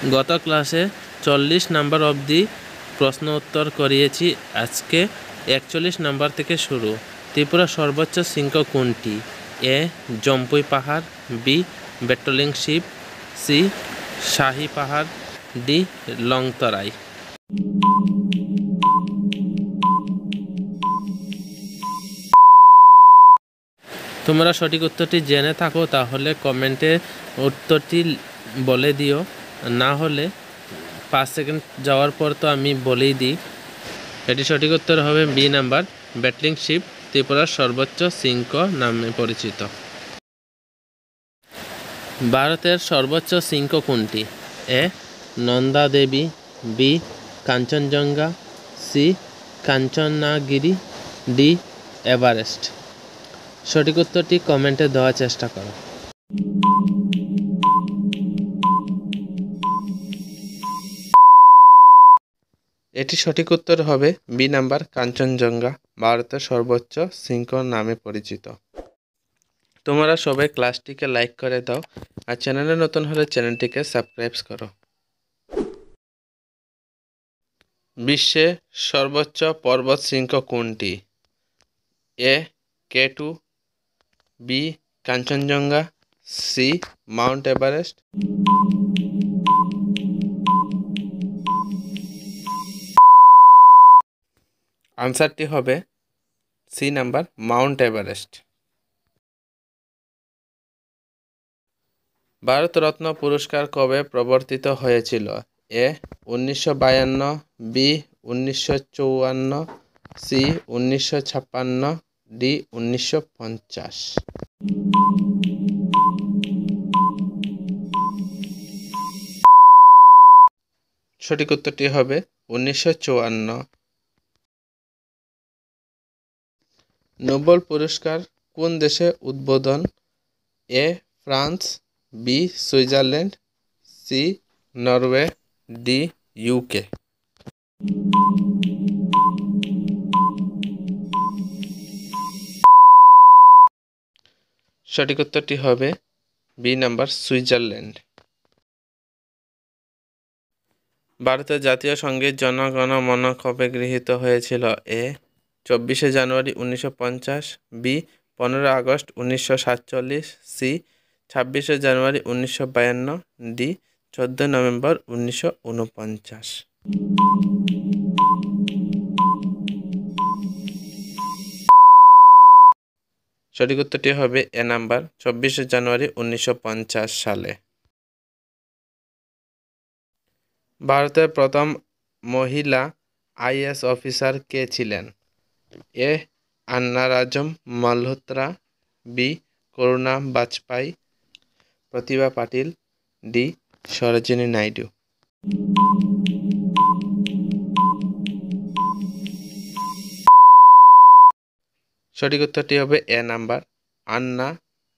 গত ক্লাসে 40 নাম্বার অবধি প্রশ্ন উত্তর করিয়েছি। আজকে 41 নাম্বার থেকে শুরু। ত্রিপুরার সর্বোচ্চ শৃঙ্গ কোনটি? এ জম্পুই পাহাড়, বি বেটলিং শিপ, সি শাহী পাহাড়, ডি লংতরাই। তোমরা সঠিক উত্তরটি জেনে থাকো তাহলে কমেন্টে উত্তরটি বলে দিও, না হলে 5 সেকেন্ড যাওয়ার পর তো আমি বলেই দিই। এটি সঠিক উত্তর হবে বি নাম্বার, বেটলিং শিপ ত্রিপুরার সর্বোচ্চ শৃঙ্গ নামে পরিচিত। ভারতের সর্বোচ্চ শৃঙ্গ কোনটি? A Nanda Devi, B Kanchenjunga, C Kanchanagiri, D Everest. সঠিক উত্তরটি কমেন্টে দেওয়ার চেষ্টা করো। এটি সঠিক উত্তর হবে বি নাম্বার, কাঞ্চনজঙ্ঘা ভারতের সর্বোচ্চ শৃঙ্গ নামে পরিচিত। তোমরা সবাই ক্লাসটিকে লাইক করে দাও আর চ্যানেলে নতুন হলে চ্যানেলটিকে সাবস্ক্রাইব করো। বিশ্বে সর্বোচ্চ পর্বত শৃঙ্গ কোনটি? A K2, B Kanchenjunga, C mount Everest. আনসারটি হবে C number, mount Everest. Bharat Ratna পুরস্কার কবে প্রবর্তিত হয়েছিল? A 1952, B 1954, C 1956, D 1950। সঠিক উত্তরটি হবে 1954। নোবেল পুরস্কার কোন দেশে উদ্বোধন? A France, B Switzerland, C Norway, D UK. সঠিক উত্তরটি হবে বি নাম্বার, সুইজারল্যান্ড। ভারতের জাতীয় সঙ্গীত জন গণ মন কবে গৃহীত হয়েছিল? এ 24শে জানুয়ারি 1950, বি 15 আগস্ট 1947, সি 26শে জানুয়ারি 1952, ডি 14 নভেম্বর 1949। সঠিক উত্তরটি হবে এ নাম্বার, 24শে জানুয়ারি 1950 সালে। ভারতের প্রথম মহিলা আইএএস অফিসার কে ছিলেন? এ আন্না রাজম মালহোত্রা, বি করুণা বাজপাই, প্রতিভা পাটিল, ডি সরোজিনী নাইডু। সঠিক উত্তরটি হবে এ নাম্বার, আন্না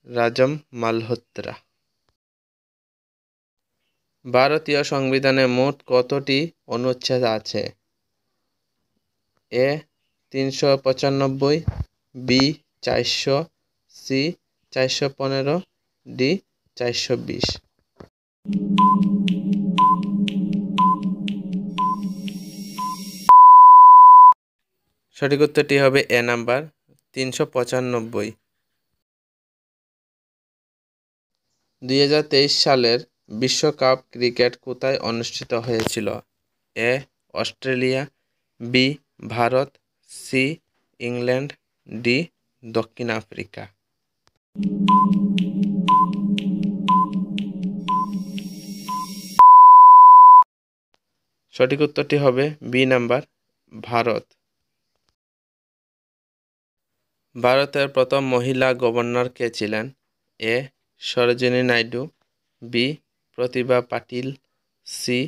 রাজম মালহোত্রা। ভারতীয় সংবিধানে মোট কতটি অনুচ্ছেদ আছে? এ 395, বি 400, সি 415, ডি 420। সঠিক উত্তরটি হবে এ নাম্বার, 395। 2023 সালের বিশ্বকাপ ক্রিকেট কোথায় অনুষ্ঠিত হয়েছিল? A Australia, B Bharat, C England, D দক্ষিণ আফ্রিকা। সঠিক উত্তরটি হবে বি নাম্বার, ভারত। ভারতের প্রথম মহিলা গভর্নর কে ছিলেন? A Sarojini Naidu, B Pratibha Patil, C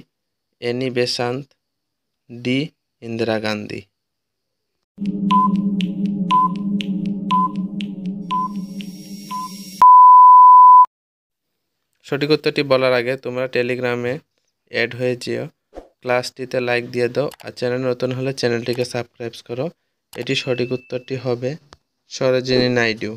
Annie Besant, D Indira Gandhi. সঠিক উত্তরটি বলার আগে তোমরা টেলিগ্রামে অ্যাড হয়ে যেও, ক্লাসটিতে লাইক দিয়ে দাও আর চ্যানেল নতুন হলে চ্যানেলটিকে সাবস্ক্রাইব করো। এটি সঠিক উত্তরটি হবে সরোজিনী নাইডু।